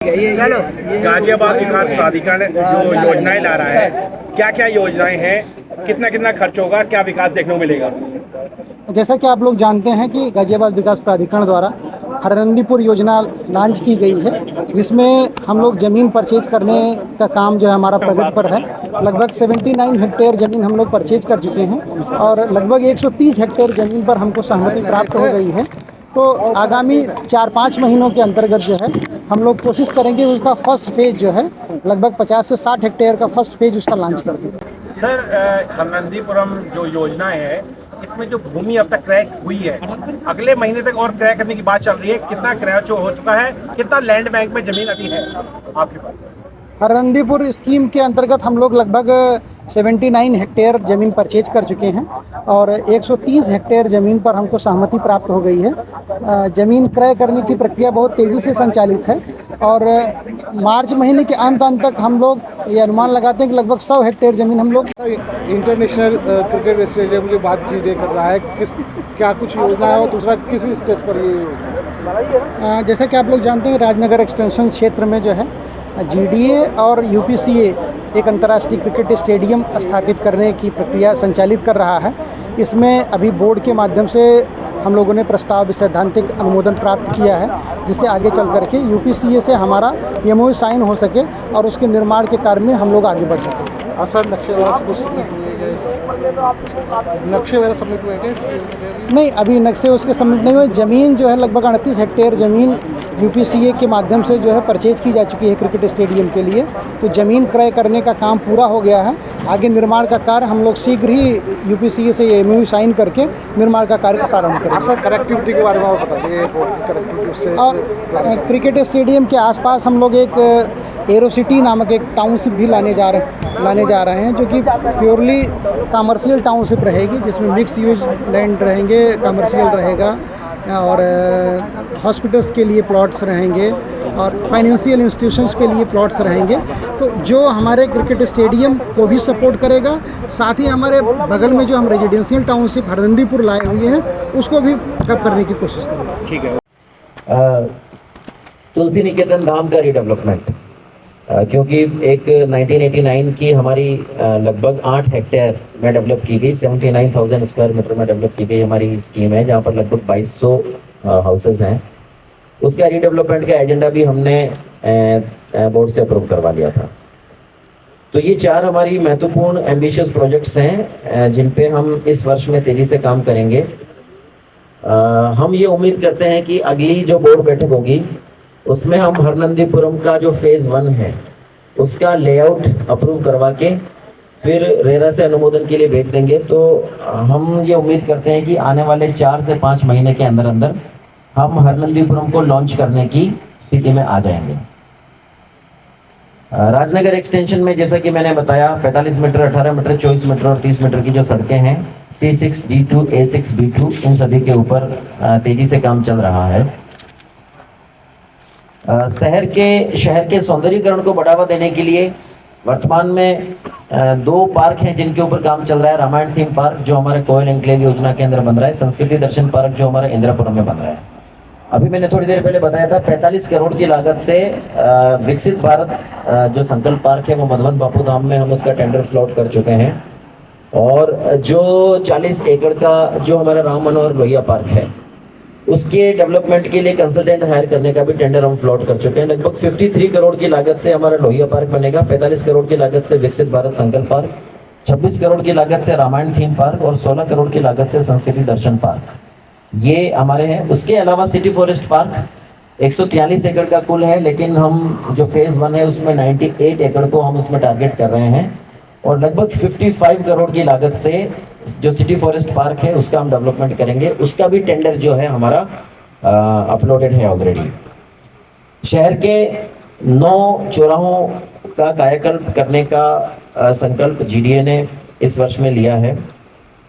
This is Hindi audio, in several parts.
चलो, गाजियाबाद विकास प्राधिकरण जो योजनाएं ला रहा है, क्या क्या योजनाएं हैं, कितना कितना खर्च होगा, क्या विकास देखने को मिलेगा? जैसा कि आप लोग जानते हैं कि गाजियाबाद विकास प्राधिकरण द्वारा हरनंदीपुर योजना लॉन्च की गई है, जिसमें हम लोग ज़मीन परचेज करने का काम जो है हमारा प्रगति पर है। लगभग 79 हेक्टेयर ज़मीन हम लोग परचेज कर चुके हैं और लगभग 130 हेक्टेयर ज़मीन पर हमको सहमति प्राप्त हो गई है। तो आगामी 4-5 महीनों के अंतर्गत जो है हम लोग कोशिश करेंगे उसका फर्स्ट फेज जो है लगभग 50 से 60 हेक्टेयर का फर्स्ट फेज उसका लॉन्च कर दें। सर, हरनंदीपुरम जो योजना है, इसमें जो भूमि अब तक क्रय हुई है, अगले महीने तक और क्रय करने की बात चल रही है। कितना क्रय हो चुका है, कितना लैंड बैंक में जमीन अभी है आपके पास? हरनंदीपुर स्कीम के अंतर्गत हम लोग लगभग 79 हेक्टेयर ज़मीन परचेज कर चुके हैं और 130 हेक्टेयर ज़मीन पर हमको सहमति प्राप्त हो गई है। ज़मीन क्रय करने की प्रक्रिया बहुत तेज़ी से संचालित है और मार्च महीने के अंत तक हम लोग ये अनुमान लगाते हैं कि लगभग 100 हेक्टेयर ज़मीन हम लोग। इंटरनेशनल क्रिकेट स्टेडियम की बात चीज़ें कर रहा है, क्या कुछ योजना है और दूसरा किस स्टेज पर ये योजना है? जैसा कि आप लोग जानते हैं, राजनगर एक्सटेंशन क्षेत्र में जो है जीडीए और यूपीसीए एक अंतर्राष्ट्रीय क्रिकेट स्टेडियम स्थापित करने की प्रक्रिया संचालित कर रहा है। इसमें अभी बोर्ड के माध्यम से हम लोगों ने प्रस्ताव सैद्धांतिक अनुमोदन प्राप्त किया है, जिससे आगे चल करके यूपीसीए से हमारा एमओयू साइन हो सके और उसके निर्माण के कार्य में हम लोग आगे बढ़ सकें। सर, नक्शे वगैरह सब कुछ सबमिट हुए गए? नक्शे वगैरह सबमिट हुए गए? नहीं, अभी नक्शे उसके सबमिट नहीं हुए। ज़मीन जो है लगभग 38 हेक्टेयर ज़मीन यूपीसीए के माध्यम से जो है परचेज की जा चुकी है क्रिकेट स्टेडियम के लिए। तो ज़मीन क्रय करने का काम पूरा हो गया है। आगे निर्माण का कार्य हम लोग शीघ्र ही यूपीसीए से एमओयू साइन करके निर्माण का कार्य प्रारंभ करेंगे। सर, कनेक्टिविटी के बारे में आप बता दें, कनेक्टिविटी उससे। और क्रिकेट स्टेडियम के आसपास हम लोग एक एरोसिटी नामक एक टाउनशिप भी लाने जा रहे हैं, जो कि प्योरली कमर्शियल टाउनशिप रहेगी, जिसमें मिक्स यूज लैंड रहेंगे, कमर्शियल रहेगा और हॉस्पिटल्स के लिए प्लॉट्स रहेंगे और फाइनेंशियल इंस्टीट्यूशंस के लिए प्लॉट्स रहेंगे। तो जो हमारे क्रिकेट स्टेडियम को भी सपोर्ट करेगा, साथ ही हमारे बगल में जो हम रेजिडेंशियल टाउनशिप हरनंदीपुर लाए हुए हैं उसको भी पिकअप करने की कोशिश करेंगे। ठीक है। तुलसी निकेतन धाम का रीडेवलपमेंट, क्योंकि एक 1989 की हमारी लगभग 8 हेक्टेयर में डेवलप की गई, 79,000 स्क्वायर मीटर में डेवलप की गई हमारी स्कीम है, जहाँ पर लगभग 2200 हाउसेज हैं। उसका रीडेवलपमेंट का एजेंडा भी हमने बोर्ड से अप्रूव करवा लिया था। तो ये 4 हमारी महत्वपूर्ण एम्बिशियस प्रोजेक्ट्स हैं जिन पे हम इस वर्ष में तेज़ी से काम करेंगे। हम ये उम्मीद करते हैं कि अगली जो बोर्ड बैठक होगी उसमें हम हरनंदीपुरम का जो फेज़ 1 है उसका लेआउट अप्रूव करवा के फिर रेरा से अनुमोदन के लिए भेज देंगे। तो हम ये उम्मीद करते हैं कि आने वाले 4 से 5 महीने के अंदर अंदर हम हरनंदीपुरम को लॉन्च करने की स्थिति में आ जाएंगे। राजनगर एक्सटेंशन में जैसा कि मैंने बताया, 45 मीटर, 18 मीटर, 24 मीटर और 30 मीटर की जो सड़कें हैं, C6, D2, A6, B2, इन सभी के ऊपर तेजी से काम चल रहा है। शहर के सौंदर्यीकरण को बढ़ावा देने के लिए वर्तमान में 2 पार्क हैं जिनके ऊपर काम चल रहा है। रामायण थीम पार्क जो हमारे कोयल एनक्लेव योजना के अंदर बन रहा है, संस्कृति दर्शन पार्क जो हमारा इंदिरापुरम में बन रहा है। अभी मैंने थोड़ी देर पहले बताया था 45 करोड़ की लागत से विकसित भारत जो संकल्प पार्क है वो मधुबन बापू धाम में हम उसका टेंडर फ्लोट कर चुके हैं। और जो 40 एकड़ का जो हमारा राम मनोहर लोहिया पार्क है उसके डेवलपमेंट के लिए कंसल्टेंट हायर करने का भी टेंडर हम फ्लोट कर चुके हैं। लगभग 53 करोड़ की लागत से हमारा लोहिया पार्क बनेगा, 45 करोड़ की लागत से विकसित भारत संकल्प पार्क, 26 करोड़ की लागत से रामायण थीम पार्क और 16 करोड़ की लागत से संस्कृति दर्शन पार्क, ये हमारे हैं। उसके अलावा सिटी फॉरेस्ट पार्क 143 एकड़ का कुल है, लेकिन हम जो फेज़ 1 है उसमें 98 एकड़ को हम उसमें टारगेट कर रहे हैं और लगभग 55 करोड़ की लागत से जो सिटी फॉरेस्ट पार्क है उसका हम डेवलपमेंट करेंगे। उसका भी टेंडर जो है हमारा अपलोडेड है ऑलरेडी। शहर के 9 चौराहों का कायाकल्प करने का संकल्प जीडीए ने इस वर्ष में लिया है।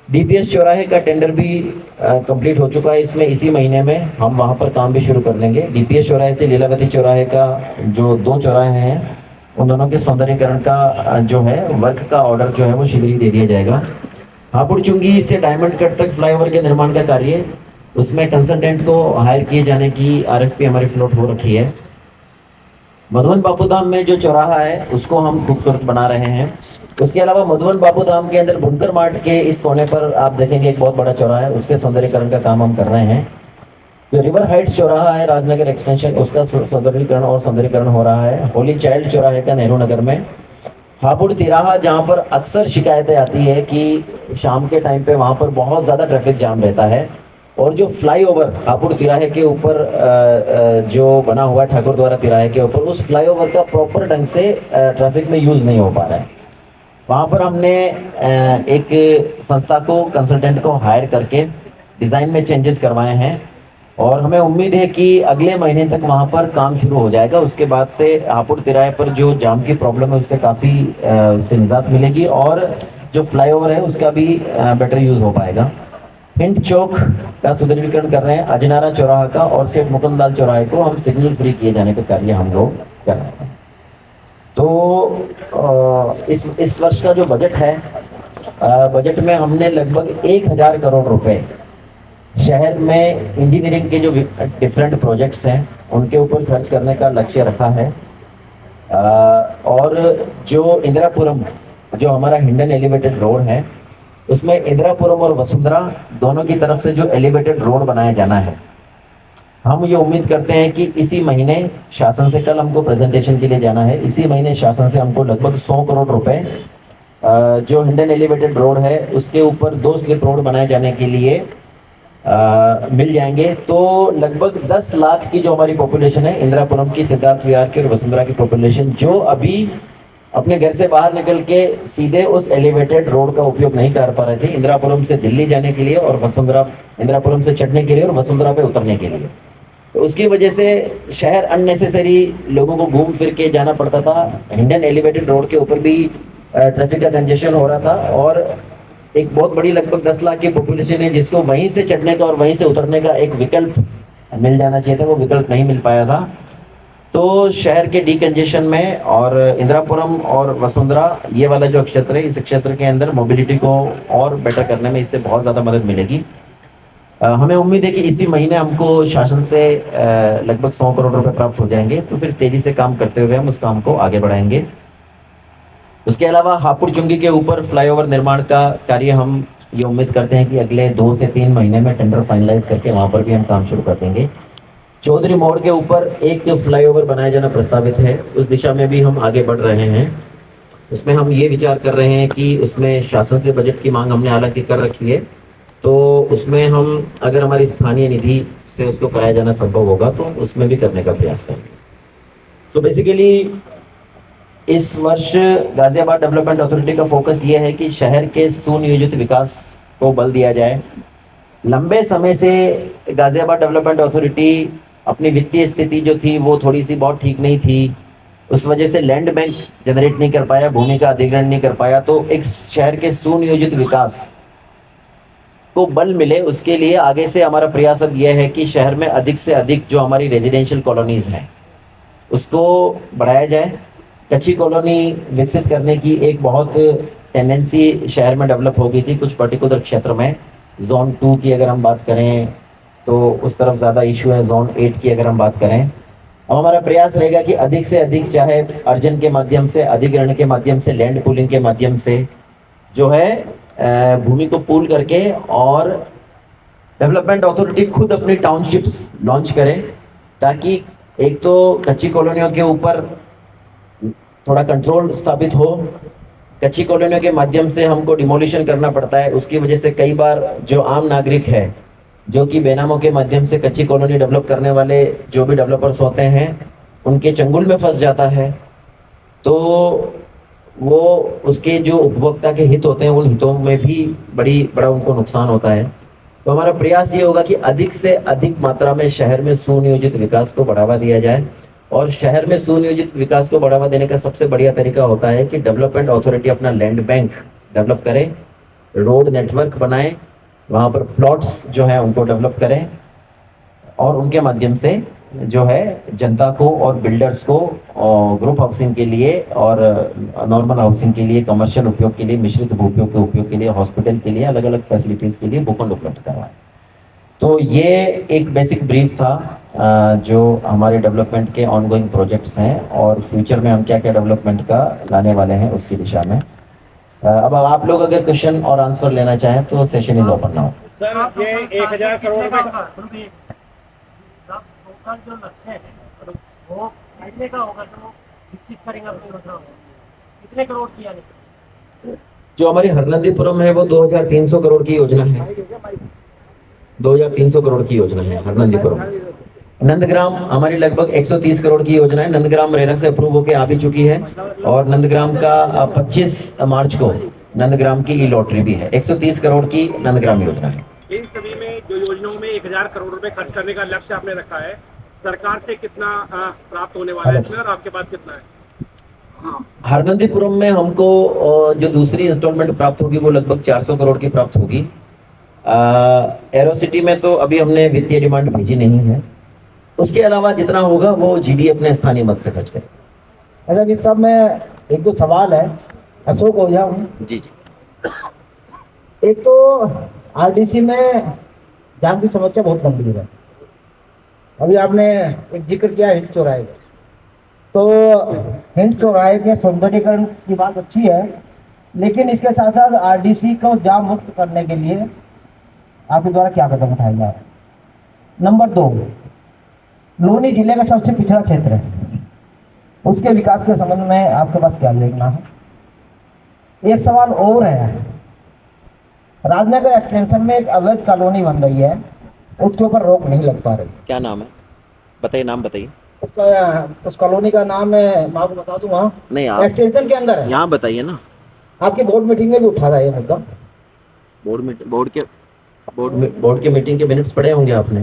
डीपीएस चौराहे का टेंडर भी कंप्लीट हो चुका है। इसमें इसी महीने में हम वहां पर काम भी शुरू कर लेंगे। डीपीएस चौराहे से लीलावती चौराहे का जो 2 चौराहे हैं उन दोनों के सौंदर्यीकरण का जो है वर्क का ऑर्डर जो है वो शीघ्र ही दे दिया जाएगा। हापुड़ चुंगी से डायमंड कट तक फ्लाईओवर के निर्माण का कार्य, उसमें कंसल्टेंट को हायर किए जाने की आरएफपी हमारी फ्लोट हो रखी है। मधुबन बापू धाम में जो चौराहा है उसको हम खूबसूरत बना रहे हैं। उसके अलावा मधुबन बापू धाम के अंदर बुनकर मार्ट के इस कोने पर आप देखेंगे एक बहुत बड़ा चौराहा है, उसके सौंदर्यीकरण का काम हम कर रहे हैं। जो रिवर हाइट्स चौराहा है राजनगर एक्सटेंशन, उसका सौंदर्यीकरण और सौंदर्यीकरण हो रहा है। होली चाइल्ड चौराहे का नेहरू नगर में, हापुड़ तिराहा जहाँ पर अक्सर शिकायतें आती है कि शाम के टाइम पे वहाँ पर बहुत ज़्यादा ट्रैफिक जाम रहता है, और जो फ्लाईओवर हापुड़ तिराहे के ऊपर जो बना हुआ है ठाकुर द्वारा तिराहे के ऊपर, उस फ्लाईओवर का प्रॉपर ढंग से ट्रैफिक में यूज़ नहीं हो पा रहा है। वहाँ पर हमने एक संस्था को, कंसल्टेंट को हायर करके डिज़ाइन में चेंजेस करवाए हैं, और हमें उम्मीद है कि अगले महीने तक वहाँ पर काम शुरू हो जाएगा। उसके बाद से हापुड़ तिराहे पर जो जाम की प्रॉब्लम है उससे काफ़ी उससे निजात मिलेगी, और जो फ्लाईओवर है उसका भी बेटर यूज़ हो पाएगा। हिंट चौक का सुदृढ़ीकरण कर रहे हैं, अजनारा चौराहा का और सेठ मुकुंदलाल चौराहे को हम सिग्नल फ्री किए जाने का कार्य हम लोग कर रहे हैं। तो इस वर्ष का जो बजट है, बजट में हमने लगभग 1000 करोड़ रुपए शहर में इंजीनियरिंग के जो डिफरेंट प्रोजेक्ट्स हैं उनके ऊपर खर्च करने का लक्ष्य रखा है। और जो इंदिरापुरम, जो हमारा हिंडन एलिवेटेड रोड है, उसमें इंदिरापुरम और वसुंधरा दोनों की तरफ से जो एलिवेटेड रोड बनाया जाना है, हम ये उम्मीद करते हैं कि इसी महीने शासन से, कल हमको प्रेजेंटेशन के लिए जाना है, इसी महीने शासन से हमको लगभग 100 करोड़ रुपए जो हिंडन एलिवेटेड रोड है उसके ऊपर 2 स्लिप रोड बनाए जाने के लिए मिल जाएंगे। तो लगभग 10 लाख की जो हमारी पॉपुलेशन है, इंदिरापुरम की, सिद्धार्थ विहार की और वसुंधरा की पॉपुलेशन, जो अभी अपने घर से बाहर निकल के सीधे उस एलिवेटेड रोड का उपयोग नहीं कर पा रहे थे, इंदिरापुरम से दिल्ली जाने के लिए और वसुंधरा, इंदिरापुरम से चढ़ने के लिए और वसुंधरा पे उतरने के लिए, तो उसकी वजह से शहर अननेसेसरी लोगों को घूम फिर के जाना पड़ता था। हिंडन एलिवेटेड रोड के ऊपर भी ट्रैफिक का कंजेशन हो रहा था, और एक बहुत बड़ी लगभग 10 लाख की पॉपुलेशन है जिसको वहीं से चढ़ने का और वहीं से उतरने का एक विकल्प मिल जाना चाहिए था, वो विकल्प नहीं मिल पाया था। तो शहर के डीकंजेशन में और इंदिरापुरम और वसुंधरा, ये वाला जो क्षेत्र है, इस क्षेत्र के अंदर मोबिलिटी को और बेटर करने में इससे बहुत ज़्यादा मदद मिलेगी। हमें उम्मीद है कि इसी महीने हमको शासन से लगभग 100 करोड़ रुपए प्राप्त हो जाएंगे, तो फिर तेज़ी से काम करते हुए हम उस काम को आगे बढ़ाएंगे। उसके अलावा हापुड़ चुंगी के ऊपर फ्लाईओवर निर्माण का कार्य हम ये उम्मीद करते हैं कि अगले 2 से 3 महीने में टेंडर फाइनलाइज करके वहाँ पर भी हम काम शुरू कर देंगे। चौधरी मोड़ के ऊपर एक फ्लाईओवर बनाया जाना प्रस्तावित है, उस दिशा में भी हम आगे बढ़ रहे हैं। उसमें हम ये विचार कर रहे हैं कि उसमें शासन से बजट की मांग हमने हालांकि कर रखी है, तो उसमें हम अगर हमारी स्थानीय निधि से उसको कराया जाना संभव होगा तो उसमें भी करने का प्रयास करेंगे। सो बेसिकली इस वर्ष गाजियाबाद डेवलपमेंट अथॉरिटी का फोकस ये है कि शहर के सुनियोजित विकास को बल दिया जाए। लंबे समय से गाजियाबाद डेवलपमेंट अथॉरिटी अपनी वित्तीय स्थिति जो थी वो थोड़ी सी बहुत ठीक नहीं थी, उस वजह से लैंड बैंक जनरेट नहीं कर पाया, भूमि का अधिग्रहण नहीं कर पाया। तो एक शहर के सुनियोजित विकास को बल मिले, उसके लिए आगे से हमारा प्रयास अब यह है कि शहर में अधिक से अधिक जो हमारी रेजिडेंशियल कॉलोनीज हैं उसको बढ़ाया जाए। कच्ची कॉलोनी विकसित करने की एक बहुत टेंडेंसी शहर में डेवलप हो गई थी कुछ पर्टिकुलर क्षेत्र में। जोन 2 की अगर हम बात करें तो उस तरफ ज़्यादा इशू है, जोन 8 की अगर हम बात करें। अब हमारा प्रयास रहेगा कि अधिक से अधिक, चाहे अर्जन के माध्यम से, अधिग्रहण के माध्यम से, लैंड पूलिंग के माध्यम से जो है भूमि को पूल करके, और डेवलपमेंट अथॉरिटी खुद अपनी टाउनशिप्स लॉन्च करें, ताकि एक तो कच्ची कॉलोनियों के ऊपर थोड़ा कंट्रोल स्थापित हो। कच्ची कॉलोनियों के माध्यम से हमको डिमोलिशन करना पड़ता है, उसकी वजह से कई बार जो आम नागरिक है जो कि बेनामों के माध्यम से कच्ची कॉलोनी डेवलप करने वाले जो भी डेवलपर्स होते हैं उनके चंगुल में फंस जाता है, तो वो उसके जो उपभोक्ता के हित होते हैं उन हितों में भी बड़ा उनको नुकसान होता है। तो हमारा प्रयास ये होगा कि अधिक से अधिक मात्रा में शहर में सुनियोजित विकास को बढ़ावा दिया जाए, और शहर में सुनियोजित विकास को बढ़ावा देने का सबसे बढ़िया तरीका होता है कि डेवलपमेंट अथॉरिटी अपना लैंड बैंक डेवलप करे, रोड नेटवर्क बनाए, वहाँ पर प्लॉट्स जो है उनको डेवलप करें, और उनके माध्यम से जो है जनता को और बिल्डर्स को ग्रुप हाउसिंग के लिए और नॉर्मल हाउसिंग के लिए, कमर्शियल उपयोग के लिए, मिश्रित उपयोग के उपयोग के लिए, हॉस्पिटल के लिए, अलग अलग फैसिलिटीज़ के लिए भूखंड उपलब्ध करवाएं। तो ये एक बेसिक ब्रीफ था जो हमारे डेवलपमेंट के ऑनगोइंग प्रोजेक्ट्स हैं और फ्यूचर में हम क्या क्या डेवलपमेंट का लाने वाले हैं उसकी दिशा में। अब आप लोग अगर क्वेश्चन और आंसर लेना चाहें तो session is open now. Sir ये 1000 करोड़ रुपए का जो लक्ष्य है वो काटने का होगा तो विकसित करेंगे अपनी योजना को। कितने करोड़ किया नहीं? जो हमारी हरनंदीपुरम है वो 2300 करोड़ की योजना है, 2300 करोड़ की योजना है हरनंदीपुरम। नंदग्राम हमारी लगभग 130 करोड़ की योजना है। नंदग्राम रेरा से अप्रूव होकर आ भी चुकी है और नंदग्राम का 25 मार्च को नंदग्राम की ई लॉटरी भी है। 130 करोड़ की नंदग्राम योजना है। इन सभी में जो योजनाओं में 1000 करोड़ रुपए खर्च करने का लक्ष्य आपने रखा है, सरकार से कितना प्राप्त होने वाला है इसमें और आपके पास कितना है? हरनंदीपुरम में हमको जो दूसरी इंस्टॉलमेंट प्राप्त होगी वो लगभग 400 करोड़ की प्राप्त होगी। एरो सिटी में तो अभी हमने वित्तीय डिमांड भेजी नहीं है। उसके अलावा जितना होगा वो जीडी अपने स्थानीय मद से खर्च करें। अच्छा, इस सब में एक दो सवाल है। अशोक ओझा हूँ। जी जी। एक तो आरडीसी में जाम की समस्या बहुत गंभीर है। अभी आपने एक जिक्र किया हिंड चौराहे का, तो हिंड चौराहे के सौंदर्यीकरण की बात अच्छी है, लेकिन इसके साथ साथ आरडीसी को जाम मुक्त करने के लिए आपके द्वारा क्या कदम उठाए जा रहे हैं? नंबर 2, लोनी जिले का सबसे पिछड़ा क्षेत्र है, उसके विकास के संबंध में आपके पास क्या लेना है? एक सवाल और है, राजनगर एक्सटेंशन में एक अवैध कॉलोनी बन रही है, उसके ऊपर रोक नहीं लग पा रही। क्या नाम है बताइए, नाम बताइए। उस कॉलोनी का नाम मैं आपको बता दूं। वहाँ नहीं आप एक्सटेंशन के अंदर है। यहाँ बताइए ना। आपकी बोर्ड मीटिंग में भी उठा था ये मुद्दा। बोर्ड के मीटिंग के मिनट्स पढ़े होंगे आपने?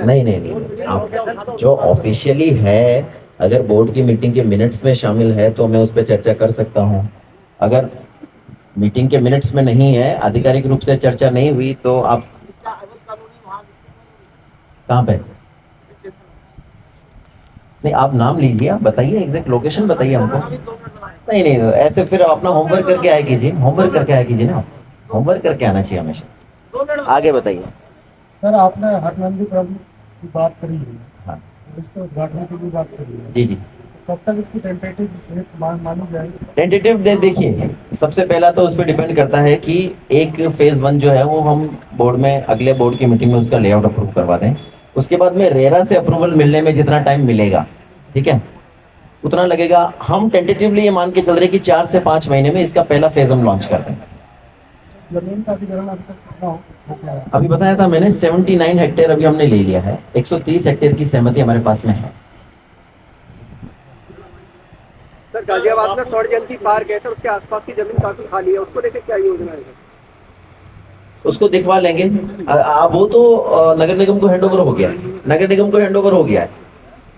नहीं, आप जो ऑफिशियली है, अगर बोर्ड की मीटिंग के मिनट्स में शामिल है तो मैं उस पर चर्चा कर सकता हूँ। अगर मीटिंग के मिनट्स में नहीं है, आधिकारिक रूप से चर्चा नहीं हुई, तो आप कहाँ पे? नहीं, आप नाम लीजिए, आप बताइए, एग्जैक्ट लोकेशन बताइए हमको। नहीं, ऐसे फिर अपना होमवर्क करके आया कीजिए, होमवर्क करके आया कीजिए ना, होमवर्क करके आना चाहिए हमेशा। आगे बताइए। सर, आपने हरनंदीपुरम की बात करी है, हाँ इसके उद्घाटन की भी बात करी है, जी जी। कब तक इसकी टेंटेटिव डेट मानी जाएगी? टेंटेटिव डेट देखिए, सबसे पहला तो उस पर डिपेंड करता है कि एक फेज 1 जो है वो हम बोर्ड में अगले बोर्ड की मीटिंग में उसका लेआउट अप्रूव करवा दें। उसके बाद में रेरा से अप्रूवल मिलने में जितना टाइम मिलेगा, ठीक है, उतना लगेगा। हम टेंटेटिवली ये मान के चल रहे कि 4 से 5 महीने में इसका पहला फेज हम लॉन्च कर दें। जमीन का अधिग्रहण अभी तक कितना हो गया है? अभी बताया था मैंने 79 हेक्टेयर अभी हमने ले लिया है। 130 हेक्टेयर की सहमति हमारे पास में है। सर, गाजियाबाद में स्वर्ण जयंती पार्क है सर, उसके आसपास की जमीन काफी खाली है, उसको लेकर क्या योजना है? उसको दिखवा लेंगे। वो तो नगर निगम को हैंडओवर हो गया है, नगर निगम को हैंडओवर हो गया है।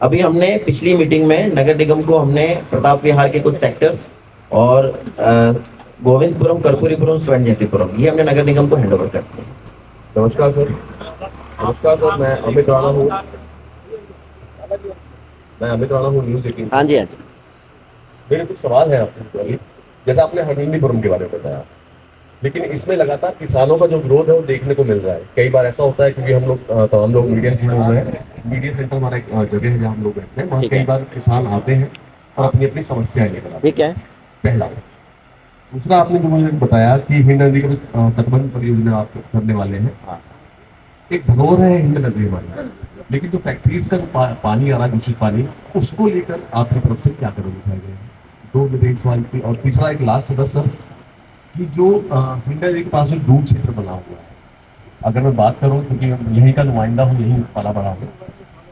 अभी हमने पिछली मीटिंग में नगर निगम को हमने प्रताप विहार के कुछ सेक्टर्स और गोविंदपुरम, कर्पूरीपुरम, स्वर्ण जयंतीपुरम, ये हमने नगर निगम को हैंडओवर कर दिया। नमस्कार सर। नमस्कार सर, मैं अमित राणा हूँ। न्यूज़ 18। हाँ जी, हाँ जी। मेरे कुछ सवाल है आपसे। जैसा आपने हरनंदीपुरम के बारे में बताया, लेकिन इसमें लगातार किसानों का जो विरोध है वो देखने को मिल रहा है। कई बार ऐसा होता है, क्योंकि हम लोग तमाम लोग मीडिया से जुड़े हुए हैं, मीडिया सेंटर हमारा एक जगह है जहाँ हम लोग रहते हैं, वहाँ कई बार किसान आते हैं और अपनी अपनी समस्याएं लेकर आते हैं। ठीक है। पहला। दूसरा, आपने जो मुझे बताया कि हिंड नदी का तटबंध परियोजना आप करने वाले हैं। एक धरोहर है हिंड नदी हमारी, लेकिन जो फैक्ट्रीज का पानी आ रहा है, दूषित पानी, उसको लेकर आपकी तरफ से क्या कदम उठाए गए हैं? 2 मेरे सवाल की। और तीसरा एक लास्ट बस सर, कि जो हिंड नदी के पास जो डूब क्षेत्र बना हुआ है, अगर मैं बात करूं, क्योंकि यहीं का नुमाइंदा हूँ, यहीं पाला बड़ा हूँ,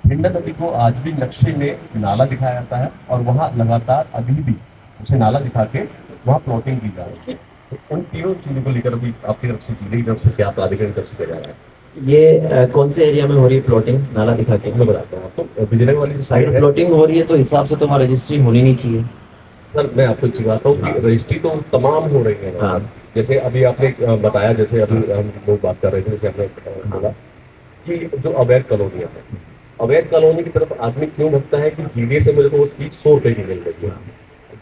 हिंड नदी को आज भी नक्शे में नाला दिखाया जाता है और वहाँ लगातार अभी भी उसे नाला दिखा के वहाँ प्लॉटिंग की जा रही है। तो उन तीनों चीजों को लेकर अभी आपकी तरफ से, जिले की तरफ से क्या प्राधिकरण की तरफ से किया जा रहा है? ये कौन से एरिया में हो रही है प्लॉटिंग? नाला दिखा के मैं बताता हूँ आपको। विजयनगर वाली जो साइड अगर है प्लॉटिंग हो रही है तो हिसाब से तो वहाँ रजिस्ट्री होनी नहीं चाहिए। सर, मैं आपको एक चीज बताता हूँ कि रजिस्ट्री तो तमाम हो रही है। हाँ। जैसे अभी आपने बताया, जैसे अभी हम लोग बात कर रहे थे, जैसे आपने बोला कि जो अवैध कॉलोनी है, अवैध कॉलोनी की तरफ आदमी क्यों भगता है कि जीडीए से मुझे को उस चीज 100 रुपए की मिल रही है।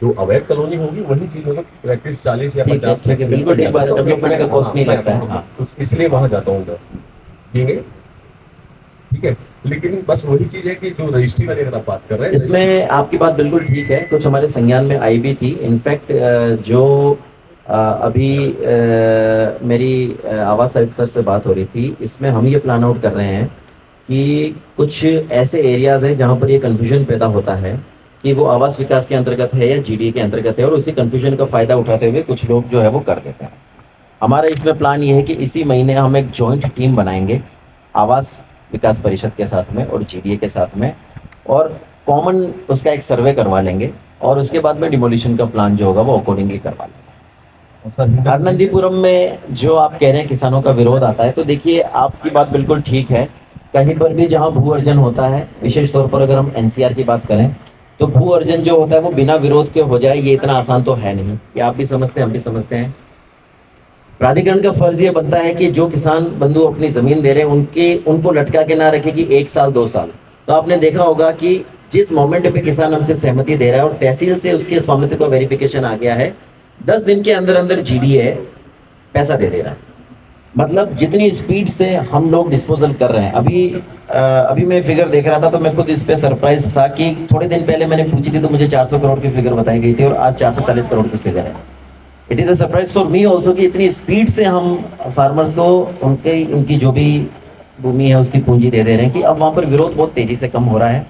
जो अवैध कॉलोनी होगी वही चीज मतलब 35, 40 या 50 बिल्कुल ठीक बात है, डेवलपमेंट का कॉस्ट नहीं लगता है। इसलिए वहां जाता हूँ मैं। ठीक है। ठीक है, लेकिन बस वही चीज है कि जो रजिस्ट्री वाली अगर आप बात कर रहे हैं, इसमें आपकी बात बिल्कुल ठीक है, कुछ हमारे संज्ञान में आई भी थी। इनफैक्ट जो अभी मेरी आवास आयुक्त सर से बात हो रही थी, इसमें हम ये प्लान आउट कर रहे हैं कि कुछ ऐसे एरियाज हैं जहाँ पर ये कन्फ्यूजन पैदा होता है कि वो आवास विकास के अंतर्गत है या जीडीए के अंतर्गत है, और उसी कन्फ्यूजन का फ़ायदा उठाते हुए कुछ लोग जो है वो कर देते हैं। हमारा इसमें प्लान ये है कि इसी महीने हम एक जॉइंट टीम बनाएंगे आवास विकास परिषद के साथ में और जीडीए के साथ में, और कॉमन उसका एक सर्वे करवा लेंगे, और उसके बाद में डिमोलिशन का प्लान जो होगा वो अकॉर्डिंगली करवा लेंगे। हरनंदीपुरम में जो आप कह रहे हैं किसानों का विरोध आता है, तो देखिए आपकी बात बिल्कुल ठीक है। कहीं पर भी जहां भू अर्जन होता है, विशेष तौर पर अगर हम एनसीआर की बात करें, तो भू अर्जन जो होता है वो बिना विरोध के हो जाए, ये इतना आसान तो है नहीं। कि आप भी समझते हैं, हम भी समझते हैं। प्राधिकरण का फर्ज ये बनता है कि जो किसान बंधु अपनी जमीन दे रहे हैं उनको लटका के ना रखे कि 1 साल 2 साल। तो आपने देखा होगा कि जिस मोमेंट पे किसान हमसे सहमति दे रहा है और तहसील से उसके स्वामित्व का वेरिफिकेशन आ गया है, 10 दिन के अंदर अंदर जीडीए पैसा दे रहा है। मतलब जितनी स्पीड से हम लोग डिस्पोजल कर रहे हैं। अभी मैं फिगर देख रहा था तो मैं खुद इस पे सरप्राइज था कि थोड़े दिन पहले मैंने पूछी थी तो मुझे 400 करोड़ की फिगर बताई गई थी और आज 440 करोड़ की फिगर है। It is a surprise for me also कि इतनी स्पीड से हम फार्मर्स को उनकी जो भी भूमि है उसकी पूंजी दे रहे हैं कि अब वहाँ पर विरोध बहुत तेजी से कम हो रहा है।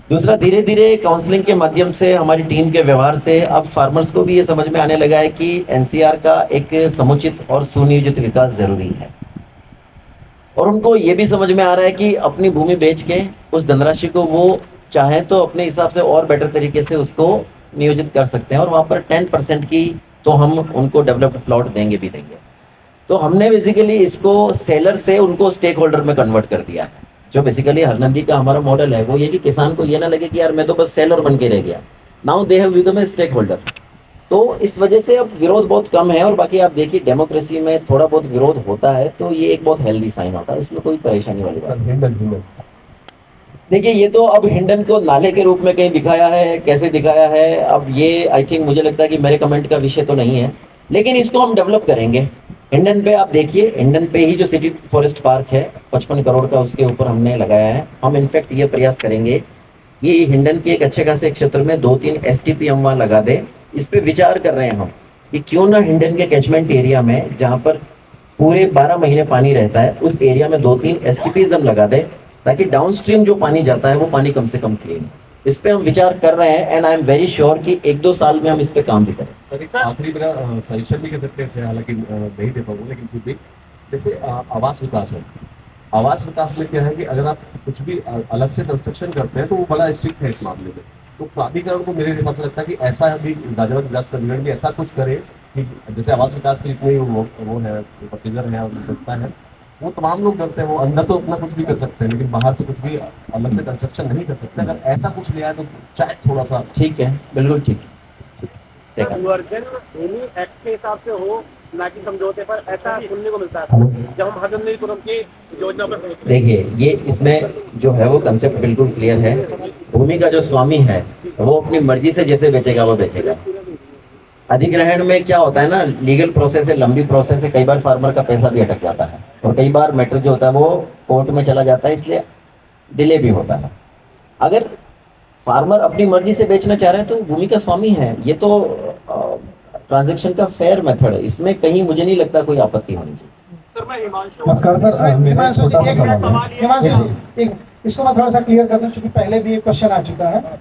दूसरा, धीरे धीरे काउंसलिंग के माध्यम से हमारी टीम के व्यवहार से अब फार्मर्स को भी ये समझ में आने लगा है कि एनसीआर का एक समुचित और सुनियोजित विकास जरूरी है, और उनको ये भी समझ में आ रहा है कि अपनी भूमि बेच के उस धनराशि को वो चाहें तो अपने हिसाब से और बेटर तरीके से उसको नियोजित कर सकते हैं, और वहाँ पर 10% की तो हम उनको डेवलप्ड प्लॉट देंगे भी देंगे। तो हमने बेसिकली इसको सेलर से उनको स्टेक होल्डर में कन्वर्ट कर दिया है। जो बेसिकली हरनंदी का हमारा मॉडल है वो ये कि किसान को ये ना लगे कि यार मैं तो बस सेलर बन के रह गया, now they have become a stake holder. तो इस वजह से अब विरोध बहुत कम है, और बाकी आप देखिए डेमोक्रेसी में थोड़ा बहुत विरोध होता है तो ये एक बहुत हेल्दी साइन होता है, इसमें कोई परेशानी वाली बात नहीं। देखिए ये तो अब हिंडन को नाले के रूप में कहीं दिखाया है, कैसे दिखाया है, अब ये आई थिंक मुझे लगता है कि मेरे कमेंट का विषय तो नहीं है, लेकिन इसको हम डेवलप करेंगे। हिंडन पे आप देखिए, हिंडन पे ही जो सिटी फॉरेस्ट पार्क है 55 करोड़ का उसके ऊपर हमने लगाया है। हम इनफैक्ट ये प्रयास करेंगे कि हिंडन के एक अच्छे खासे क्षेत्र में 2-3 STP हम वहाँ लगा दें। इस पे विचार कर रहे हैं हम कि क्यों ना हिंडन के कैचमेंट एरिया में जहाँ पर पूरे 12 महीने पानी रहता है उस एरिया में 2-3 STPs हम लगा दें, ताकि डाउनस्ट्रीम जो पानी जाता है वो पानी कम से कम क्लीन। इस पे हम विचार कर रहे हैं, and I am very sure कि 1-2 साल में हम इस पे काम भी करें। सर एक आखिरी मेरा सजेशन भी कह सकते हैं, हालांकि नहीं दे पाऊंगा, लेकिन फिर भी जैसे आवास विकास है, आवास विकास में क्या है कि अगर आप कुछ भी अलग से कंस्ट्रक्शन करते हैं तो वो बड़ा स्ट्रिक्ट है इस मामले में। तो प्राधिकरण को मेरे हिसाब से लगता है कि ऐसा अभी गाजियाबाद विकास प्राधिकरण भी ऐसा कुछ करे कि जैसे आवास विकास के जितने वो है प्रोसीजर है और लगता है वो तमाम लोग करते हैं, वो अंदर तो अपना कुछ भी कर सकते हैं लेकिन बाहर से कुछ भी अलग से कंस्ट्रक्शन नहीं कर सकते। अगर ऐसा कुछ लिया है तो शायद थोड़ा सा ठीक है, बिल्कुल ठीक है। अर्जन भूमि एक्ट के हिसाब से हो, ना कि समझौते पर, ऐसा सुनने को मिलता है जब हम हरनंदीपुरम की योजना पर। देखिए ये इसमें जो है वो कंसेप्ट बिल्कुल क्लियर है। भूमि का जो स्वामी है वो अपनी मर्जी से जैसे बेचेगा वो बेचेगा। अधिग्रहण में क्या होता है ना, लीगल प्रोसेस है, लंबी प्रोसेस है, कई बार फार्मर का पैसा भी अटक जाता है और कई बार मैटर जो होता है वो कोर्ट में चला जाता है, इसलिए डिले भी होता है। अगर फार्मर अपनी मर्जी से बेचना चाह रहे हैं तो भूमि का स्वामी है, ये तो ट्रांजैक्शन का फेयर मेथड है, इसमें कहीं मुझे नहीं लगता कोई आपत्ति होनी चाहिए। नमस्कार सर, मेरा छोटा सा सवाल है। हिमांशु जी, इसको मैं थोड़ा सा क्लियर कर दूं क्योंकि पहले भी एक क्वेश्चन आ चुका है।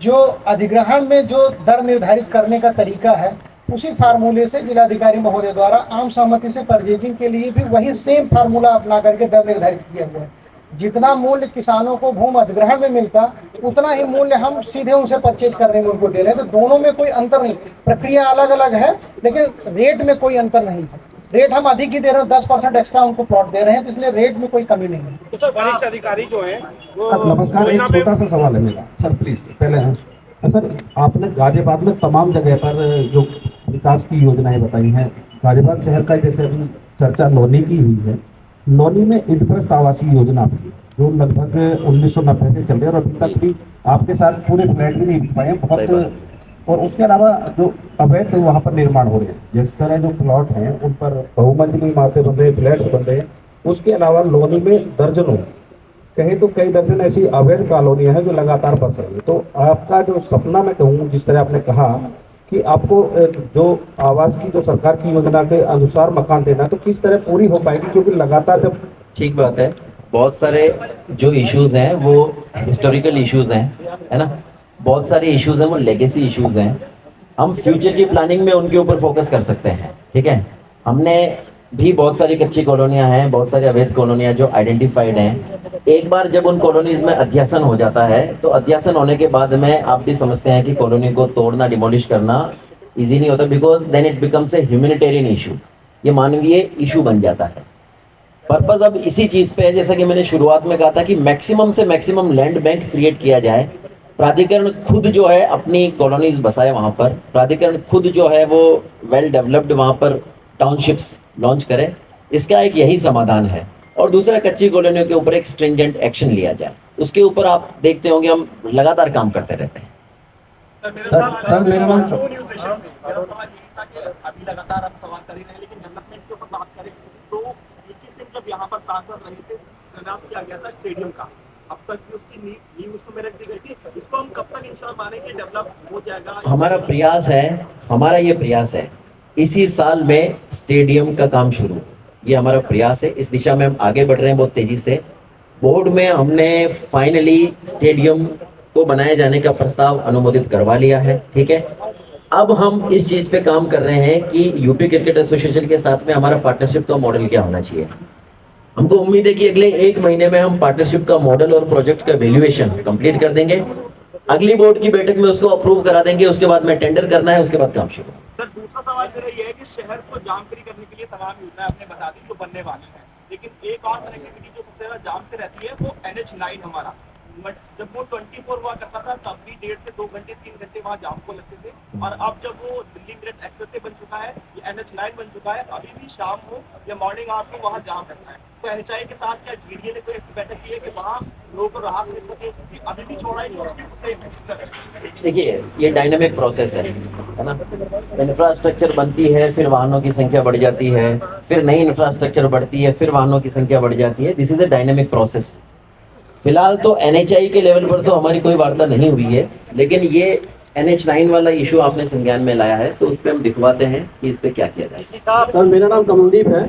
जो अधिग्रहण में जो दर निर्धारित करने का तरीका है उसी फार्मूले से जिलाधिकारी महोदय द्वारा आम सहमति से परचेजिंग के लिए भी वही सेम फार्मूला अपना करके दर निर्धारित किया गया है। जितना मूल्य किसानों को भूमि अधिग्रहण में मिलता उतना ही मूल्य हम सीधे उनसे परचेज करने में उनको दे रहे हैं। तो दोनों में कोई अंतर नहीं, प्रक्रिया अलग अलग है लेकिन रेट में कोई अंतर नहीं है। रेट हम अधिक ही दे रहे हैं, 10% एक्स्ट्रा उनको प्लॉट दे रहे हैं, तो इसलिए रेट में कोई कमी नहीं है। तो सर वरिष्ठ अधिकारी जो हैं वो नमस्कार, एक छोटा सा सवाल है मेरा सर, प्लीज पहले है सर, आपने गाजियाबाद में तमाम जगह पर जो विकास की योजनाएं बताई हैं, गाजियाबाद शहर का जैसे अभी चर्चा लोनी की हुई है, लोनी में इंद्रप्रस्थ आवासीय योजना जो लगभग 1990 से चल रही है और अभी तक भी आपके साथ पूरे फ्लैट भी नहीं पाए बहुत, और उसके अलावा जो अवैध वहाँ पर निर्माण हो रहे हैं, जिस तरह जो प्लॉट हैं उन पर बहुमंजिली इमारतें बन रही हैं, फ्लैट्स बन रहे हैं, उसके अलावा लोनी में दर्जनों कहीं तो कई दर्जन ऐसी अवैध कॉलोनियां हैं जो लगातार बस रही है। तो आपका जो सपना मैं कहूँ, जिस तरह आपने कहा कि आपको जो आवास की जो सरकार की योजना के अनुसार मकान देना, तो किस तरह पूरी हो पाएगी, क्योंकि लगातार जब ठीक बात है, बहुत सारे जो इश्यूज हैं वो हिस्टोरिकल इश्यूज हैं, है ना, बहुत सारे इश्यूज हैं वो लेगेसी इश्यूज हैं। हम फ्यूचर की प्लानिंग में उनके ऊपर फोकस कर सकते हैं, ठीक है। हमने भी बहुत सारी कच्ची कॉलोनियां हैं, बहुत सारी अवैध कॉलोनियां जो आइडेंटिफाइड हैं। एक बार जब उन कॉलोनीज में अध्यासन हो जाता है तो अध्यासन होने के बाद में आप भी समझते हैं कि कॉलोनी को तोड़ना, डिमोलिश करना इजी नहीं होता, because then it becomes a humanitarian issue, ये मानवीय इशू बन जाता है। पर्पस अब इसी चीज पे है, जैसा कि मैंने शुरुआत में कहा था कि मैक्सिमम से मैक्सिमम लैंड बैंक क्रिएट किया जाए। प्राधिकरण खुद जो है अपनी कॉलोनीज बसाए वहां पर, प्राधिकरण खुद जो है वो वेल डेवलप्ड वहां पर टाउनशिप्स लॉन्च करे, इसका एक यही समाधान है। और दूसरा, कच्ची कॉलोनियों के ऊपर एक स्ट्रिंजेंट एक्शन लिया जाए, उसके ऊपर आप देखते होंगे हम लगातार काम करते रहते हैं। सर मेरा नाम अभी लगातार आप सवाल कर ही रहे हैं, लेकिन डेवलपमेंट के ऊपर बात करें तो वीपी सिंह जब यहाँ पर सांसद रहे थे, प्रयास किया गया था स्टेडियम का, अब तक भी उसकी नींव उसको मेरे दी गई थी। इसको हम कब तक इंश्योर मानेंगे डेवलप हो जाएगा? हमारा प्रयास है, हमारा ये प्रयास है, इसी साल में स्टेडियम का काम शुरू, ये हमारा प्रयास है। इस दिशा में हम आगे बढ़ रहे हैं बहुत तेजी से। बोर्ड में हमने फाइनली स्टेडियम को बनाए जाने का प्रस्ताव अनुमोदित करवा लिया है, ठीक है। अब हम इस चीज पे काम कर रहे हैं कि यूपी क्रिकेट एसोसिएशन के साथ में हमारा पार्टनरशिप का मॉडल क्या होना चाहिए। हमको उम्मीद है कि अगले 1 महीने में हम पार्टनरशिप का मॉडल और प्रोजेक्ट का वैल्यूएशन कंप्लीट कर देंगे। अगली बोर्ड की बैठक में उसको अप्रूव करा देंगे, उसके बाद में टेंडर करना है, उसके बाद काम शुरू। सर दूसरा सवाल मेरा ये है कि शहर को जाम फ्री करने के लिए तमाम योजनाएं आपने बता दी जो बनने वाली है, लेकिन एक और कनेक्टिविटी जो सबसे ज्यादा जाम से रहती है वो NH9 हमारा। जब वो 24 हुआ करता था तब भी 1.5 से 2 घंटे 3 घंटे वहाँ जाम को लगते थे, और अब जब वो दिल्ली मेरठ एक्सप्रेस बन चुका है, ये NH9 बन चुका है, अभी भी शाम हो या मॉर्निंग आवर को वहाँ जाम रहता है। तो NHI के साथ क्या GDA ने कोई ऐसी बैठक की है कि वहाँ लोगों को राहत मिल सके, क्योंकि अभी भी छोड़ा ही नहीं। देखिए ये डायनामिक प्रोसेस है ना, इंफ्रास्ट्रक्चर बनती है, फिर वाहनों की संख्या बढ़ जाती है, फिर नई इंफ्रास्ट्रक्चर बढ़ती है, फिर वाहनों की संख्या बढ़ जाती है। This is a dynamic process. फिलहाल तो NHI के लेवल पर तो हमारी कोई वार्ता नहीं हुई है, लेकिन ये NH9 वाला इशू आपने संज्ञान में लाया है तो उस पर हम दिखवाते हैं कि इस पे क्या किया जाए। सर मेरा नाम कमलदीप है,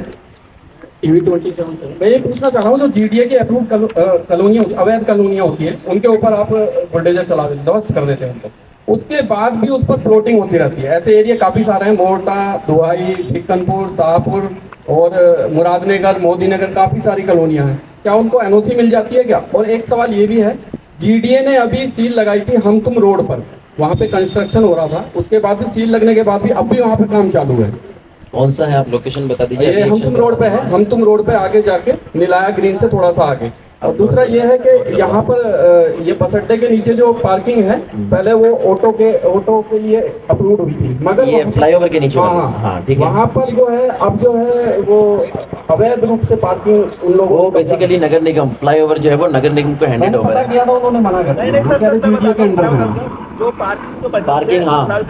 TV27 से। मैं ये पूछना चाह रहा हूँ, जो GDA की अप्रूव कॉलोनियाँ, अवैध कॉलोनियाँ होती हैं, उनके ऊपर आप बुलडोजर चला देते, ध्वस्त कर देते हैं उनको, उसके बाद भी उस पर प्लॉटिंग होती रहती है। ऐसे एरिया काफ़ी सारे हैं, मोहटा, दुहाई, टिक्कनपुर, शाहपुर और मुरादनगर, मोदीनगर, काफ़ी सारी कॉलोनियाँ हैं। क्या उनको NOC मिल जाती है क्या? और एक सवाल ये भी है, GDA ने अभी सील लगाई थी हम तुम रोड पर, वहाँ पे कंस्ट्रक्शन हो रहा था, उसके बाद भी सील लगने के बाद भी अब भी वहाँ पे काम चालू है। कौन सा है, आप लोकेशन बता दीजिए। ये हम तुम रोड पे है, हम तुम रोड पे आगे जाके निलाया ग्रीन से थोड़ा सा आगे। और दूसरा ये है कि यहाँ पर ये बस अड्डे के नीचे जो पार्किंग है, पहले वो ऑटो के लिए अप्रूव हुई थी, मगर ये फ्लाईओवर के नीचे, हाँ ठीक है, वहाँ पर जो है अब जो है वो अवैध रूप से पार्किंग उन लोगों वो बेसिकली नगर निगम, फ्लाईओवर जो है वो नगर निगम को हैंडेड ओवर है। किया था, उन्होंने मना कर दिया। जो पार्किंग पार्किंग, हाँ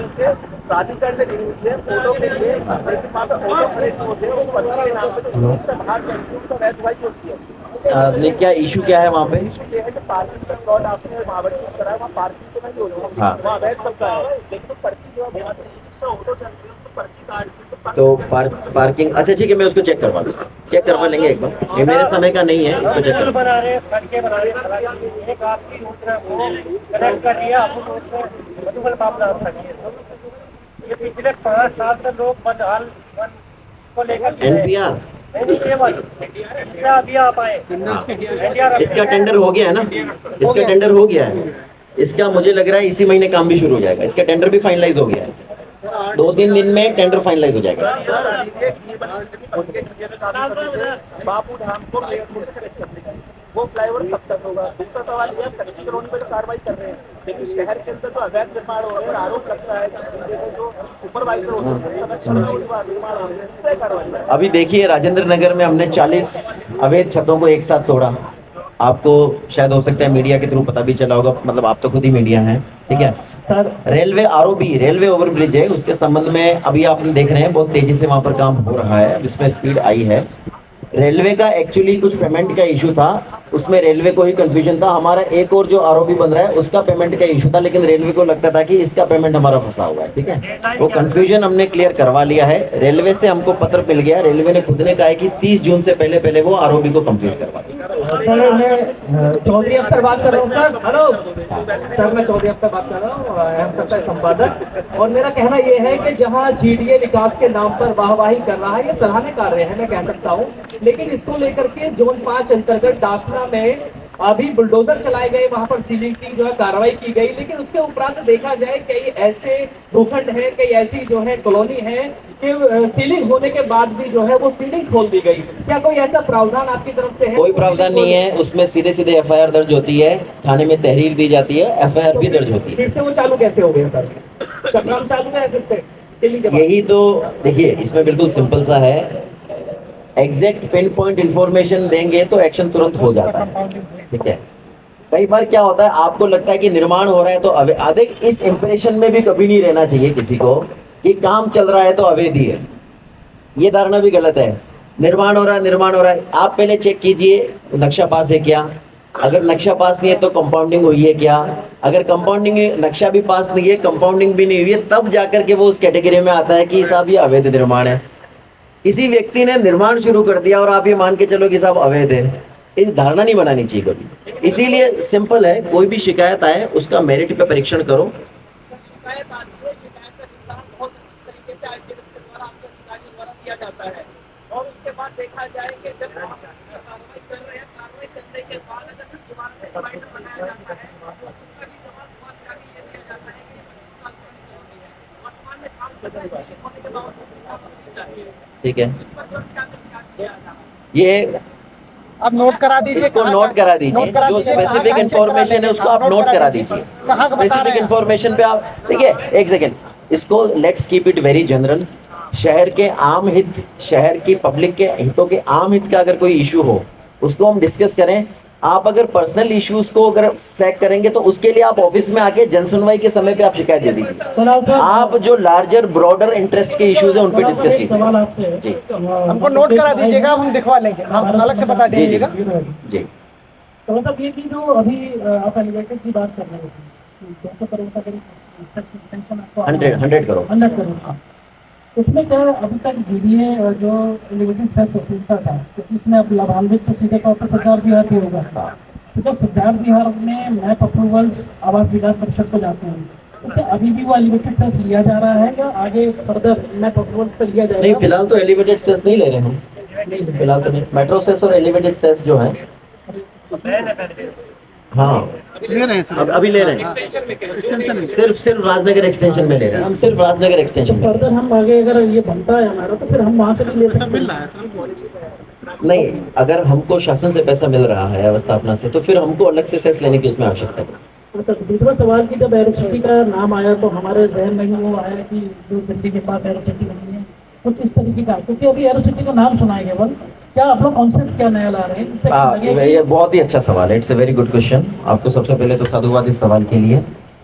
प्राधिकरण ने दी हुई है ऑटो के लिए, ऑटो खड़े होते हैं, उस पत्नी के नाम पे जो बाहर चलती है उसका वैध भाई होती है। क्या इशू क्या है वहाँ पे? इशू ये है कि पार्किंग का स्लॉट आपने महाबली कराया, वहाँ पार्किंग तो नहीं होती, हाँ। वहाँ अवैध कब्जा है, लेकिन पर्ची जो है ऑटो चलती है उसको पर्ची काट तो पार्किंग, अच्छा ठीक है, मैं उसको चेक करवा लेंगे एक बार, ये मेरे समय का नहीं है, इसको चेक करवा। बना रहे हैं, सड़कें बना रहे हैं, एक आपकी योजना को कनेक्ट कर दिया, आपको मधुबन मामला था ये पिछले 5 साल से लोग बदहाल को लेकर NPR अभी आप आए, इसका टेंडर हो गया है ना, इसका टेंडर हो गया है, इसका मुझे लग रहा है इसी महीने काम भी शुरू हो जाएगा, इसका टेंडर भी फाइनलाइज हो गया है, 2-3 दिन में टेंडर फाइनलाइज हो जाएगा। बापू धाम को वो फ्लाईओवर कब तक होगा? दूसरा सवाल ये है, कच्ची कॉलोनी पे जो कार्रवाई कर रहे हैं, लेकिन शहर के अंदर जो अवैध निर्माण हो रहे हैं, आरोप लगता है कि जो सुपरवाइजर होते हैं, संरक्षण निर्माण हो रहे हैं, इस पे कार्रवाई। अभी देखिए राजेंद्र नगर में हमने 40 अवैध छतों को एक साथ तोड़ा, आपको शायद हो सकता है मीडिया के थ्रू पता भी चला होगा, मतलब आप तो खुद ही मीडिया हैं, ठीक है sir. Railway ROB, railway overbridge है, उसके संबंध में अभी आप देख रहे हैं बहुत तेजी से वहां पर काम हो रहा है, जिसमें स्पीड आई है। रेलवे का एक्चुअली कुछ पेमेंट का इशू था, उसमें रेलवे को ही कंफ्यूजन था। हमारा एक और जो आरओबी बन रहा है उसका पेमेंट का इशू था, लेकिन रेलवे को लगता था कि इसका पेमेंट हमारा फंसा हुआ है। ठीक है, वो कंफ्यूजन हमने क्लियर करवा लिया है। रेलवे से हमको पत्र मिल गया, रेलवे ने खुद ने कहा है कि 30 जून से पहले वो आरओबी को कंप्लीट करवा दें। सर मैं चौधरी अख्तर बात कर रहा हूँ सर। हेलो सर, मैं चौधरी अख्तर बात कर रहा हूँ, सत्ता संपादक। और मेरा कहना यह है कि जहाँ जीडीए विकास के नाम पर वाहवाही कर रहा है, ये सराहनीय कार्य है, मैं कह सकता हूँ, लेकिन इसको लेकर के जोन 5 अंतर्गत डासना में अभी बुलडोजर चलाए गए, वहां पर सीलिंग की जो है कार्रवाई की गई, लेकिन उसके उपरांत देखा जाए कई ऐसे भूखंड है, कई ऐसी जो है कॉलोनी है कि सीलिंग होने के बाद भी जो है वो सीलिंग खोल दी गई। क्या कोई ऐसा प्रावधान आपकी तरफ से है? कोई प्रावधान नहीं है, उसमें सीधे सीधे एफआईआर दर्ज होती है, थाने में तहरीर दी जाती है, एफआईआर भी दर्ज होती है। फिर से वो चालू कैसे हो गया सर? चक्राम चालू है फिर से सीलिंग के बाद? यही तो देखिए, इसमें बिल्कुल सिंपल सा है, एग्जैक्ट पिन पॉइंट इन्फॉर्मेशन देंगे तो एक्शन तुरंत हो जाता है। ठीक है, कई बार क्या होता है, आपको लगता है कि निर्माण हो रहा है तो अवैध, इस इंप्रेशन में भी कभी नहीं रहना चाहिए किसी को कि काम चल रहा है तो अवैध ही है। ये धारणा भी गलत है। निर्माण हो रहा है, आप पहले चेक कीजिए नक्शा पास है क्या, अगर नक्शा पास नहीं है तो कंपाउंडिंग हुई है क्या, अगर कंपाउंडिंग नक्शा भी पास नहीं है, कंपाउंडिंग भी नहीं हुई है, तब जाकर के वो उस कैटेगरी में आता है कि साहब ये अवैध निर्माण है। किसी व्यक्ति ने निर्माण शुरू कर दिया और आप ये मान के चलो कि साहब अवैध है, इस धारणा नहीं बनानी चाहिए कभी। इसीलिए सिंपल है, कोई भी शिकायत आए उसका मेरिट पे परीक्षण करो। शिकायत आती है, शिकायत का निस्तारण बहुत अच्छी तरीके से आईजीएस के द्वारा आपको अधिकारियों द्वारा किया जाता है, और उसके बाद देखा जाए कि जब कार्रवाई कर रहे हैं, कार्रवाई करने के बाद अगर दोबारा से डिवाइडर बनाया जाता है तो उसका भी जवाब जारी ये दिया जाता है कि 25 साल पुरानी हो गई है, वर्तमान में काम चल रहा है, इसलिए होने के बावजूद। ठीक है, इस पर तुरंत क्या किया जाए? ये आप नोट करा दीजिए, इसको नोट करा दीजिए, जो स्पेसिफिक इंफॉर्मेशन है उसको आप नोट करा दीजिए। कहाँ से बता रहे स्पेसिफिक हैं? इंफॉर्मेशन पे आप देखिए, एक सेकेंड, इसको let's keep it very general. शहर के आम हित, शहर की पब्लिक के हितों के आम हित का अगर कोई इशू हो उसको हम डिस्कस करें। आप अगर पर्सनल इश्यूज को अगर सेक करेंगे तो उसके लिए आप ऑफिस में आके जनसुनवाई के समय पे आप शिकायत दे दीजिए। आप जो लार्जर ब्रॉडर इंटरेस्ट के इश्यूज है उन पे डिस्कस कीजिए। जी हमको नोट करा दीजिएगा, हम दिखवा लेंगे, हम अलग से बता दीजिएगा। जी, तो मतलब ये कि जो अभी आप एलिवेटेड की बात कर रहे थे, 200 करोड़ का सेंक्शन आपको 100 करोड़ 100 करोड़, उसमें क्या अभी तक जीडीए जो एलिवेटेड सेस वसूलता था, क्योंकि इसमें अब लाभान्वित तो सीधे तौर पर सिद्धार्थ बिहार भी होगा, तो जब सिद्धार्थ बिहार में मैप अप्रूवल्स आवास विकास परिषद को जाते हैं, तो क्या अभी भी वो एलिवेटेड सेस लिया जा रहा है या आगे फर्दर मैप अप्रूवल पर लिया जाएगा? नहीं, फिलहाल तो एलिवेटेड सेस नहीं ले रहे हम, फिलहाल तो नहीं। मेट्रो सेस और एलिवेटेड सेस जो है, हाँ ले रहे हैं सर, अभी ले रहे हैं, सिर्फ राजनगर एक्सटेंशन में ले रहे हैं हम, सिर्फ राजनगर एक्सटेंशन में। फर्दर हम आगे अगर ये बनता है हमारा तो फिर हम वहाँ से भी ले सकते हैं। नहीं, अगर हमको शासन से पैसा मिल रहा है अवस्थापना से, तो फिर हमको अलग से सेस लेने की उसमें आवश्यकता है। तो दूसरा सवाल की जब एरोसिटी का नाम आया तो हमारे जहन में वो आया कि जो दिल्ली के पास एरोसिटी बनी है कुछ इस तरीके का, क्योंकि अभी एरोसिटी का नाम सुना है केवल, क्या आप लोग कॉन्सेप्ट क्या नया ला रहे हैं इससे लगे ये बहुत ही अच्छा सवाल है, it's a very good question. आपको सबसे पहले तो साधुवाद इस सवाल के लिए।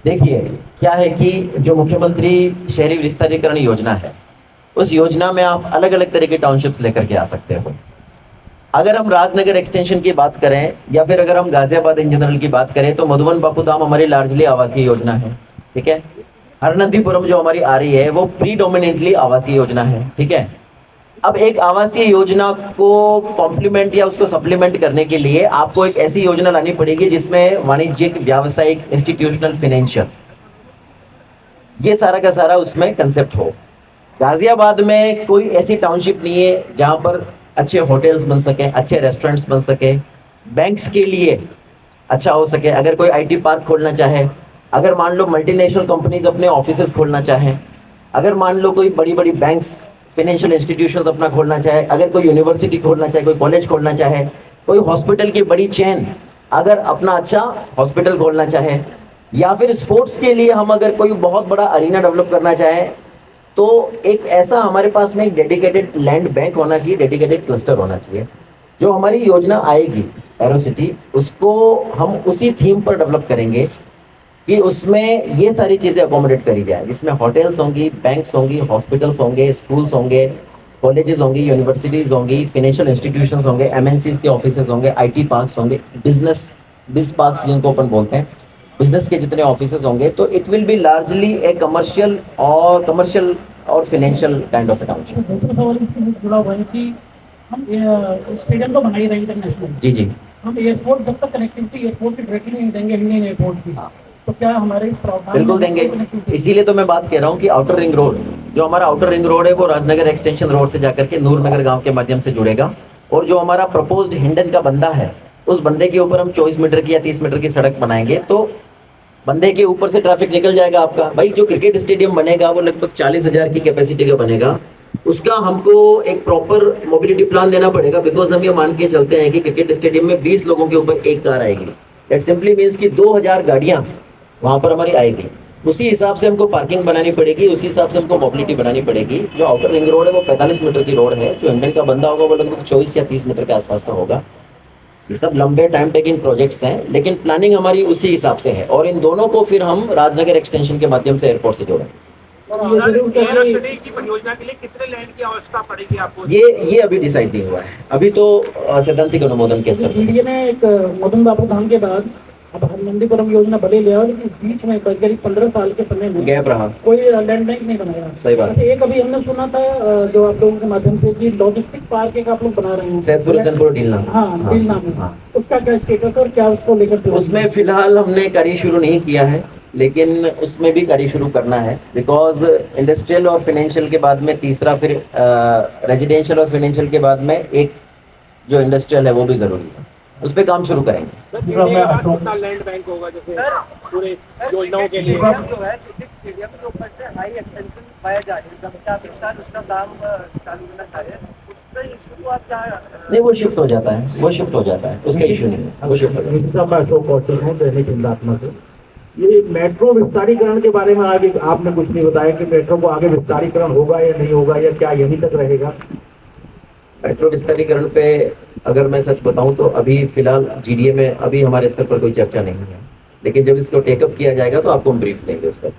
देखिए क्या है कि जो मुख्यमंत्री शहरी विस्तारीकरण योजना है, उस योजना में आप अलग अलग तरह के टाउनशिप्स लेकर के आ सकते हो। अगर हम राजनगर एक्सटेंशन की बात करें या फिर अगर हम गाजियाबाद इन जनरल की बात करें तो मधुबन बापूधाम हमारी लार्जली आवासीय योजना है। ठीक है, हरनंदीपुरम जो हमारी आ रही है वो प्रीडोमिनेंटली आवासीय योजना है। ठीक है, अब एक आवासीय योजना को कॉम्प्लीमेंट या उसको सप्लीमेंट करने के लिए आपको एक ऐसी योजना लानी पड़ेगी जिसमें वाणिज्यिक, व्यावसायिक, इंस्टीट्यूशनल, फाइनेंशियल, ये सारा का सारा उसमें कंसेप्ट हो। गाजियाबाद में कोई ऐसी टाउनशिप नहीं है जहां पर अच्छे होटल्स बन सके, अच्छे रेस्टोरेंट्स बन सके, बैंक्स के लिए अच्छा हो सके। अगर कोई आईटी पार्क खोलना चाहे, अगर मान लो मल्टीनेशनल कंपनीज अपने ऑफिसेज खोलना चाहें, अगर मान लो कोई बड़ी बड़ी बैंक्स, फाइनेंशियल इंस्टीट्यूशंस अपना खोलना चाहे, अगर कोई यूनिवर्सिटी खोलना चाहे, कोई कॉलेज खोलना चाहे, कोई हॉस्पिटल की बड़ी चेन अगर अपना अच्छा हॉस्पिटल खोलना चाहे, या फिर स्पोर्ट्स के लिए हम अगर कोई बहुत बड़ा अरीना डेवलप करना चाहें, तो एक ऐसा हमारे पास में एक डेडिकेटेड लैंड बैंक होना चाहिए, डेडिकेटेड क्लस्टर होना चाहिए। जो हमारी योजना आएगी एरोसिटी, उसको हम उसी थीम पर डेवलप करेंगे कि उसमें ये सारी चीज़ें अकोमोडेट करी जाए, जिसमें होटल्स होंगी, बैंक्स होंगी, हॉस्पिटल्स होंगे, स्कूल्स होंगे, कॉलेजेस होंगी, यूनिवर्सिटीज होंगी, फाइनेंशियल इंस्टीट्यूशंस होंगे, एमएनसीज के ऑफिसेज होंगे, आईटी पार्क्स होंगे, बिज पार्क्स जिनको अपन बोलते हैं, बिजनेस के जितने ऑफिसेज होंगे, तो it will be largely A commercial और फाइनेंशियल काइंड ऑफ टाउनशिप। दूसरा सवाल इससे जुड़ा हुआ है कि हम स्टेडियम तो बना ही रहे इंटरनेशनल, जी जी, हम एयरपोर्ट जब तक कनेक्टिविटी एयरपोर्ट की डायरेक्टली नहीं देंगे इंडियन एयरपोर्ट की, तो क्या हमारे इस प्रावधान बिल्कुल देंगे। इसीलिए तो मैं बात कह रहा हूँ कि आउटर रिंग रोड, जो हमारा आउटर रिंग रोड है वो राजनगर एक्सटेंशन रोड से जाकर के नूरनगर गांव के माध्यम से जुड़ेगा, और जो हमारा प्रपोज्ड हिंडन का बंदा है उस बंदे के ऊपर हम 24 मीटर की या 30 मीटर की सड़क बनाएंगे, तो बंदे के ऊपर से ट्रैफिक निकल जाएगा आपका। भाई जो क्रिकेट स्टेडियम बनेगा वो लगभग 40,000 की कैपेसिटी का बनेगा, उसका हमको एक प्रॉपर मोबिलिटी प्लान देना पड़ेगा, बिकॉज हम ये मान के चलते हैं कि क्रिकेट स्टेडियम में 20 लोगों के ऊपर एक कार आएगी। दैट सिंपली मीन्स कि 2000 गाड़ियां वहां पर हमारी आएगी। उसी हिसाब से हमको पार्किंग बनानी पड़ेगी, उसी हिसाब से हमको मोबिलिटी बनानी पड़ेगी। जो आउटर रिंग रोड है वो 45 मीटर की रोड है, जो इंडियन का बंदा होगा वो लगभग 24 या 30 मीटर के आसपास का होगा। ये सब लंबे टाइम टेकिंग प्रोजेक्ट्स हैं, लेकिन प्लानिंग हमारी उसी हिसाब से है, और इन दोनों को फिर हम राजनगर एक्सटेंशन के माध्यम से एयरपोर्ट से जोड़ेंगे। एयरसिटी की परियोजना के लिए कितने लैंड की आवश्यकता पड़ेगी आपको? ये अभी डिसाइड नहीं हुआ है, अभी तो सैद्धांतिक अनुमोदन के स्तर पर। जीडीए ने एक मदन बापू धाम के बाद अब हरमंदीपुरम योजना भले लिया, लेकिन इस बीच में करीब 15 साल के समय में गैप रहा, कोई लैंड बैंक नहीं बनाया। सही बात। अच्छा, एक अभी हमने सुना था जो आप लोगों के माध्यम से कि लॉजिस्टिक पार्क एक आप लोग बना रहे हैं सैदपुर हसनपुर डीलना। हाँ, डीलना में, उसका क्या स्टेटस और क्या उसको लेकर? उसमें फिलहाल हमने कार्य शुरू नहीं किया है, लेकिन उसमें भी कार्य शुरू करना है, बिकॉज इंडस्ट्रियल और फाइनेंशियल के बाद में तीसरा, फिर रेजिडेंशियल और फाइनेंशियल के बाद में एक जो इंडस्ट्रियल है वो भी जरूरी है, उस पर काम शुरू करेंगे। कितना लैंड बैंक होगा जैसे पूरे योजनाओं के लिए? जो है क्रिकेट स्टेडियम के ऊपर से हाई एक्सटेंशन पाया जा रही है, जब तक आप इस साल उसका काम चालू करना चाह रहे हैं, उसका इशू आप क्या? नहीं, वो शिफ्ट हो जाता है, उसका इशू नहीं है, वो शिफ्ट हो जाता है। मैं अशोक कौशल हूँ, दैनिक हिंदुस्तान से। ये मेट्रो विस्तारीकरण के बारे में आगे आपने कुछ नहीं बताया कि मेट्रो को आगे विस्तारीकरण होगा या नहीं होगा, या क्या यहीं तक रहेगा? मेट्रो विस्तारीकरण पे अगर मैं सच बताऊं तो अभी फिलहाल जीडीए में अभी हमारे स्तर पर कोई चर्चा नहीं है, लेकिन जब इसको टेकअप किया जाएगा तो आपको हम ब्रीफ देंगे उसका।